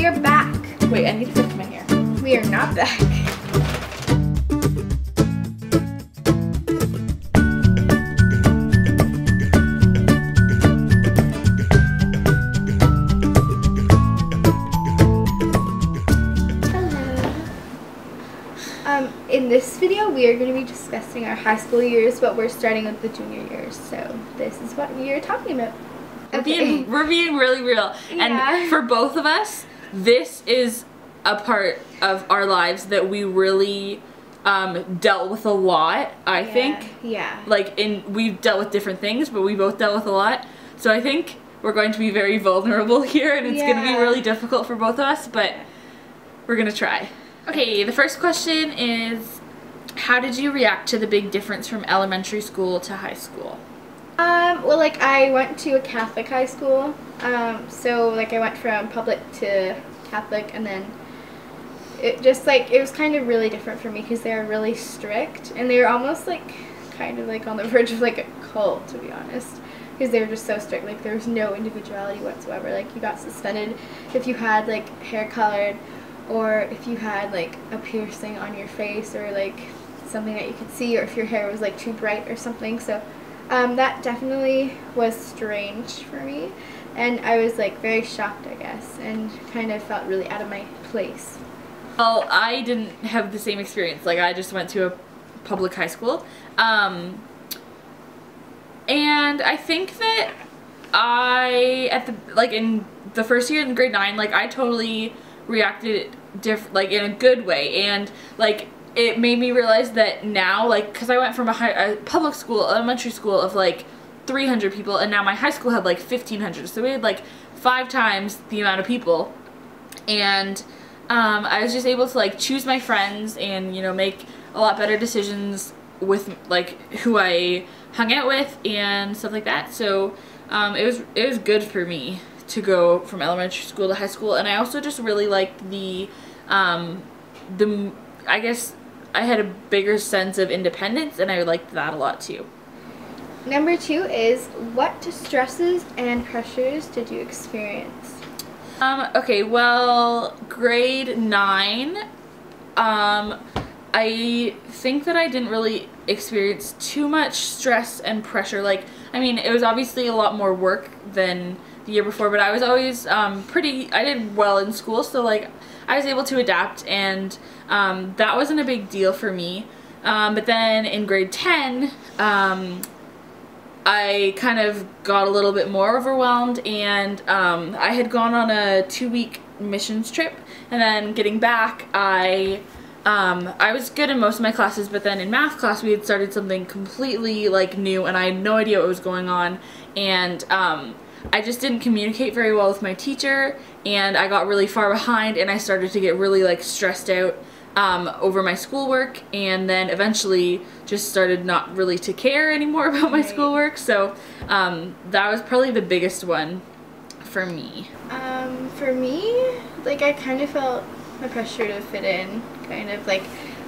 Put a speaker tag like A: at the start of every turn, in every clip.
A: We are back.
B: Wait, I need to fix my hair.
A: We are not back. In this video, we are going to be discussing our high school years, but we're starting with the junior years, so this is what we are talking about.
B: Okay. We're being really real.
A: Yeah.
B: And for both of us, this is a part of our lives that we really dealt with a lot, I think.
A: Yeah.
B: Like, we've dealt with different things, but we both dealt with a lot. So I think we're going to be very vulnerable here, and it's going to be really difficult for both of us, but we're going to try. Okay, the first question is, how did you react to the big difference from elementary school to high school?
A: Well, like, I went to a Catholic high school, so, like, I went from public to Catholic, and then it just, like, it was kind of really different for me because they were really strict, and they were almost, like, kind of, like, on the verge of, like, a cult, to be honest, because they were just so strict. Like, there was no individuality whatsoever. Like, you got suspended if you had, like, hair colored, or if you had, like, a piercing on your face, or, like, something that you could see, or if your hair was, like, too bright or something. So that definitely was strange for me, and I was, like, very shocked, I guess, and kind of felt really out of my place.
B: Well, I didn't have the same experience. Like, I just went to a public high school, and I think that in the first year in grade 9, like, I totally reacted like in a good way, and like it made me realize that now, like, because I went from a public school, elementary school of like 300 people, and now my high school had like 1,500, so we had like 5 times the amount of people, and I was just able to like choose my friends and, you know, make a lot better decisions with like who I hung out with and stuff like that. So it was good for me to go from elementary school to high school, and I also just really liked the I guess I had a bigger sense of independence, and I liked that a lot too.
A: Number 2 is, what stresses and pressures did you experience?
B: Okay, well, grade 9, I think that I didn't really experience too much stress and pressure. Like, I mean, it was obviously a lot more work than the year before, but I was always I did well in school, so like I was able to adapt, and that wasn't a big deal for me. But then in grade 10, I kind of got a little bit more overwhelmed, and I had gone on a 2-week missions trip, and then getting back, I was good in most of my classes, but then in math class we had started something completely like new, and I had no idea what was going on, and I just didn't communicate very well with my teacher, and I got really far behind, and I started to get really like stressed out over my schoolwork, and then eventually just started not really to care anymore about my schoolwork. So that was probably the biggest one for me.
A: For me, like, I kind of felt the pressure to fit in, kind of like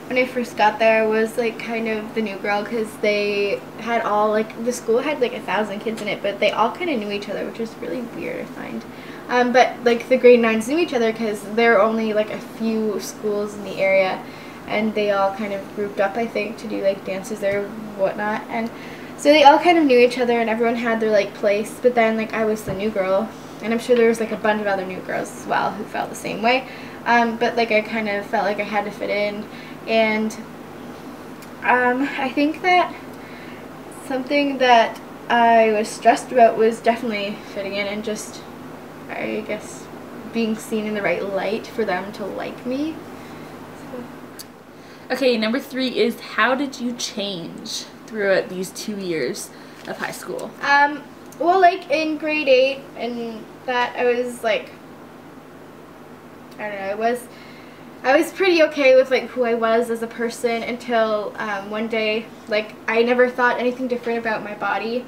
A: when I first got there, I was like kind of the new girl, because they had all, like, the school had like 1,000 kids in it, but they all kind of knew each other, which was really weird, I find. But like the grade 9s knew each other because there were only like a few schools in the area, and they all kind of grouped up, I think, to do like dances or whatnot, and so they all kind of knew each other, and everyone had their like place. But then, like, I was the new girl, and I'm sure there was like a bunch of other new girls as well who felt the same way, but like I kind of felt like I had to fit in. And I think that something that I was stressed about was definitely fitting in, and just, I guess, being seen in the right light for them to like me. So.
B: Okay, number 3 is, how did you change throughout these 2 years of high school?
A: Well, like in grade 8 and that, I was like, I don't know, I was pretty okay with like who I was as a person until one day, like, I never thought anything different about my body,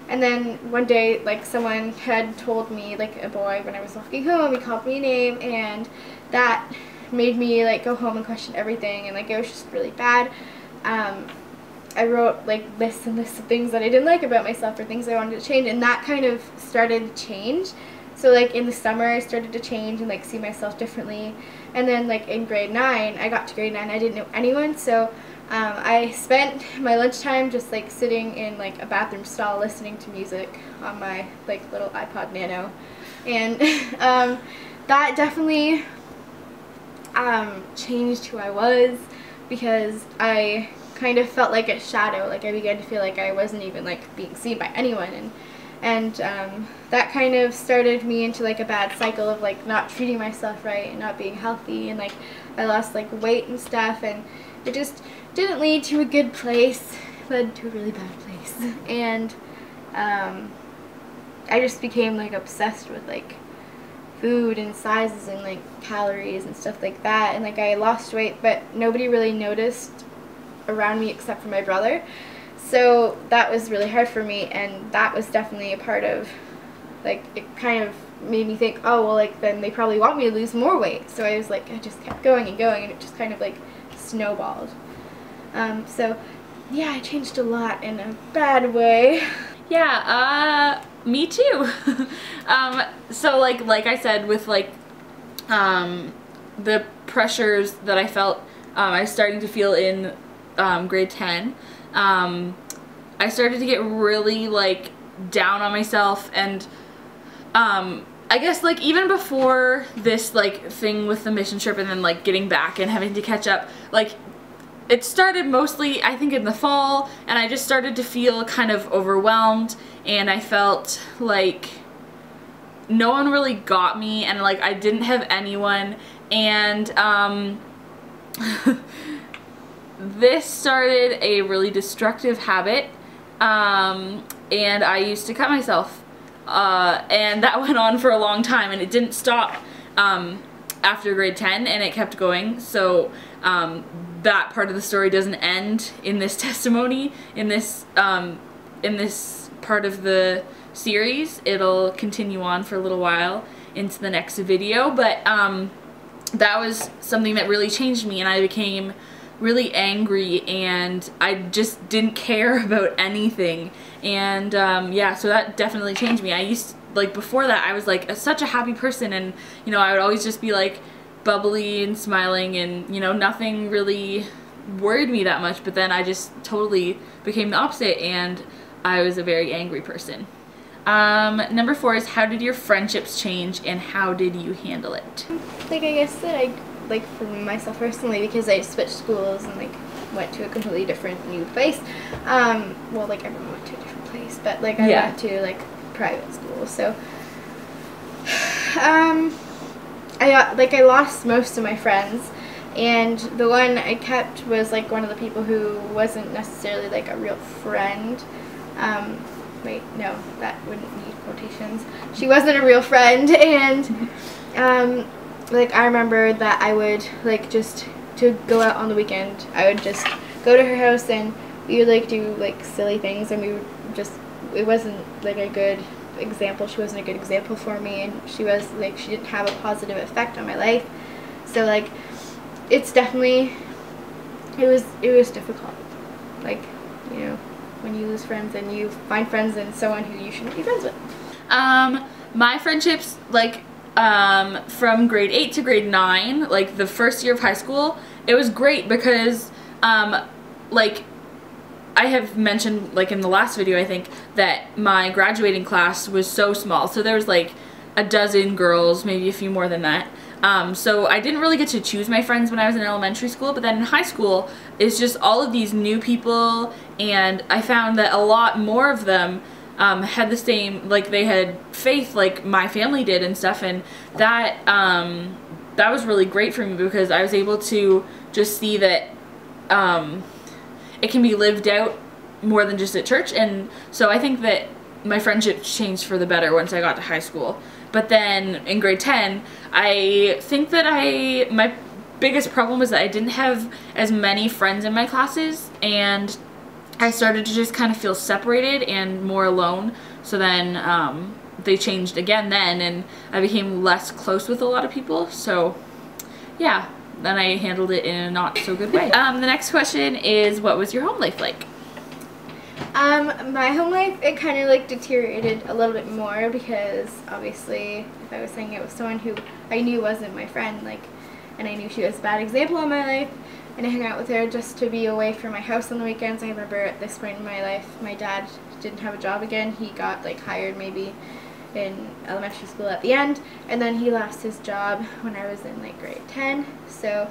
A: and then one day, like, someone had told me, like a boy, when I was walking home, he called me a name, and that made me like go home and question everything, and like it was just really bad. I wrote like lists and lists of things that I didn't like about myself, or things I wanted to change, and that kind of started to change. So like in the summer I started to change and like see myself differently. And then like in grade 9, I got to grade 9, I didn't know anyone, so I spent my lunchtime just like sitting in like a bathroom stall listening to music on my like little iPod Nano. And that definitely changed who I was, because I kind of felt like a shadow. Like I began to feel like I wasn't even like being seen by anyone, and that kind of started me into like a bad cycle of like not treating myself right and not being healthy, and like I lost like weight and stuff, and it just didn't lead to a good place. It led to a really bad place. And I just became like obsessed with like food and sizes and like calories and stuff like that, and like I lost weight, but nobody really noticed around me except for my brother. So that was really hard for me, and that was definitely a part of like, it kind of made me think, oh well, like then they probably want me to lose more weight. So I was like, I just kept going and going, and it just kind of like snowballed. So yeah, I changed a lot in a bad way.
B: Yeah, me too. So like I said, with like the pressures that I felt, I was starting to feel in grade 10, I started to get really like down on myself, and I guess like even before this like thing with the mission trip and then like getting back and having to catch up, like it started mostly I think in the fall, and I just started to feel kind of overwhelmed, and I felt like no one really got me, and like I didn't have anyone, and this started a really destructive habit, and I used to cut myself, and that went on for a long time, and it didn't stop after grade 10, and it kept going. So that part of the story doesn't end in this testimony, in this part of the series. It'll continue on for a little while into the next video, but that was something that really changed me, and I became really angry, and I just didn't care about anything, and yeah, so that definitely changed me. I used, like before that, I was like such a happy person, and you know, I would always just be like bubbly and smiling, and you know, nothing really worried me that much, but then I just totally became the opposite, and I was a very angry person. Number 4 is, how did your friendships change and how did you handle it?
A: Like I guess that I, like for myself personally, because I switched schools and like went to a completely different new place, well like everyone went to a different place, but like I went to like private school, so I lost most of my friends, and the one I kept was like one of the people who wasn't necessarily like a real friend. Wait, no, that wouldn't need quotations. She wasn't a real friend, and like I remember that I would like just to go out on the weekend, I would just go to her house and we would like do like silly things, and we would just, it wasn't like a good example. She wasn't a good example for me, and she was like, she didn't have a positive effect on my life. So like it's definitely, it was difficult, like, you know, when you lose friends and you find friends in someone who you shouldn't be friends with.
B: My friendships, like from grade 8 to grade 9, like the first year of high school, it was great because like I have mentioned like in the last video, I think, that my graduating class was so small, so there was like a dozen girls, maybe a few more than that. So I didn't really get to choose my friends when I was in elementary school, but then in high school, it's just all of these new people, and I found that a lot more of them had the same, like they had faith like my family did and stuff, and that that was really great for me because I was able to just see that it can be lived out more than just at church, and so I think that my friendships changed for the better once I got to high school. But then in grade 10, I think that my biggest problem was that I didn't have as many friends in my classes, and I started to just kind of feel separated and more alone. So then they changed again then, and I became less close with a lot of people. So yeah, then I handled it in a not so good way. The next question is, what was your home life like?
A: My home life, it kind of like deteriorated a little bit more because obviously if I was hanging out with someone who I knew wasn't my friend, like, and I knew she was a bad example in my life, and I hung out with her just to be away from my house on the weekends. I remember at this point in my life, my dad didn't have a job again. He got like hired maybe in elementary school at the end, and then he lost his job when I was in like grade 10. So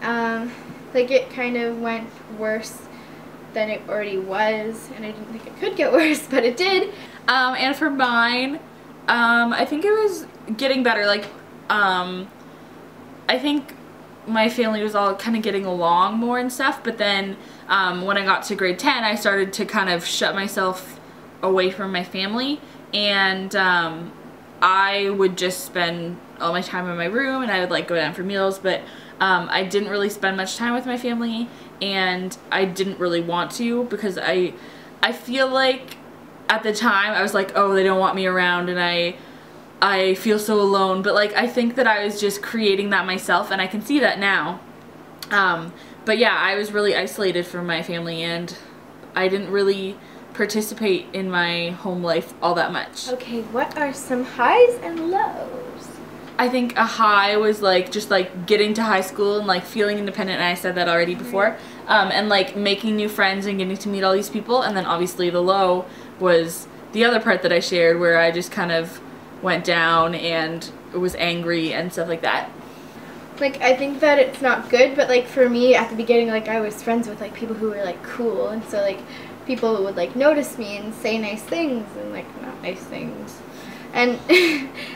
A: like it kind of went worse than it already was, and I didn't think it could get worse, but it did.
B: And for mine, I think it was getting better. Like, I think my family was all kind of getting along more and stuff, but then when I got to grade 10, I started to kind of shut myself away from my family, and I would just spend all my time in my room, and I would like go down for meals, but I didn't really spend much time with my family, and I didn't really want to, because I feel like at the time I was like, oh, they don't want me around, and I feel so alone, but like I think that I was just creating that myself, and I can see that now. But yeah, I was really isolated from my family, and I didn't really participate in my home life all that much.
A: Okay, what are some highs and lows?
B: I think a high was like just like getting to high school and like feeling independent, and I said that already before, and like making new friends and getting to meet all these people. And then obviously the low was the other part that I shared, where I just kind of went down and was angry and stuff like that.
A: Like, I think that it's not good, but like for me at the beginning, like I was friends with like people who were like cool, and so like people would like notice me and say nice things and like not nice things, and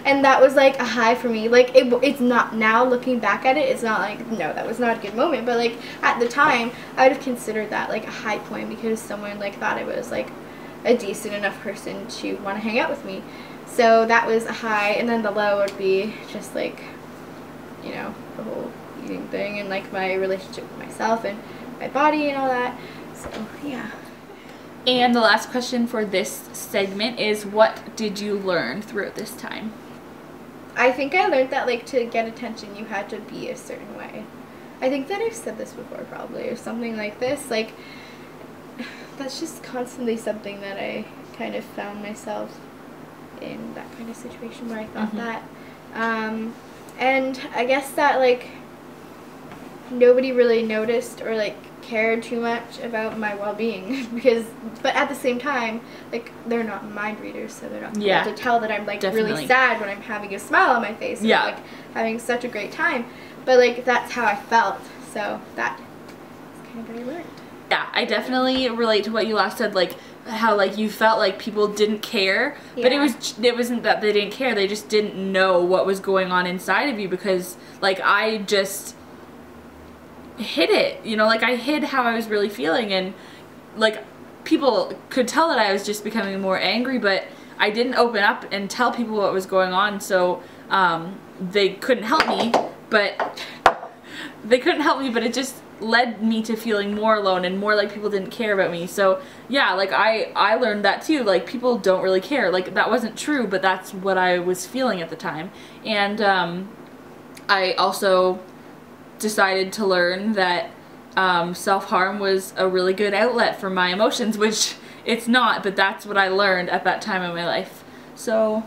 A: and that was like a high for me. Like it's not, now looking back at it, it's not like, no, that was not a good moment, but like at the time I would have considered that like a high point, because someone like thought I was like a decent enough person to want to hang out with me. So that was a high. And then the low would be just like, you know, the whole eating thing and like my relationship with myself and my body and all that. So yeah.
B: And the last question for this segment is, what did you learn throughout this time?
A: I think I learned that like to get attention you had to be a certain way. I think that I've said this before probably, or something like this. Like that's just constantly something that I kind of found myself in, that kind of situation where I thought that. And I guess that like nobody really noticed or like cared too much about my well-being, because, but at the same time, like they're not mind readers, so they're not able to tell that I'm like really sad when I'm having a smile on my face and like having such a great time. But like that's how I felt, so that is kind of what I learned.
B: Yeah, I definitely relate to what you last said, like how like you felt like people didn't care, but it wasn't that they didn't care, they just didn't know what was going on inside of you, because like I just hid it, you know, like I hid how I was really feeling, and like people could tell that I was just becoming more angry, but I didn't open up and tell people what was going on, so they couldn't help me, but it just led me to feeling more alone and more like people didn't care about me. So yeah, like I learned that too, like people don't really care. Like that wasn't true, but that's what I was feeling at the time. And I also decided to learn that self-harm was a really good outlet for my emotions, which it's not, but that's what I learned at that time in my life. So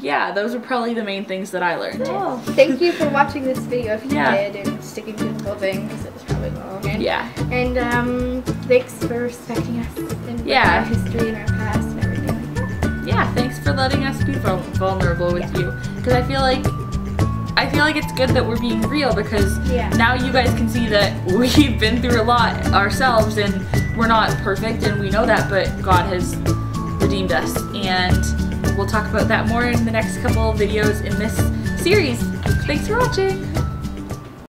B: yeah, those are probably the main things that I learned.
A: Cool. Thank you for watching this video if you did, and sticking to the whole thing, because it was probably long. And, and thanks for respecting us and our history and our past and everything.
B: Yeah, thanks for letting us be vulnerable with you, because I feel like it's good that we're being real, because now you guys can see that we've been through a lot ourselves, and we're not perfect, and we know that, but God has redeemed us, and we'll talk about that more in the next couple of videos in this series. Thanks for watching!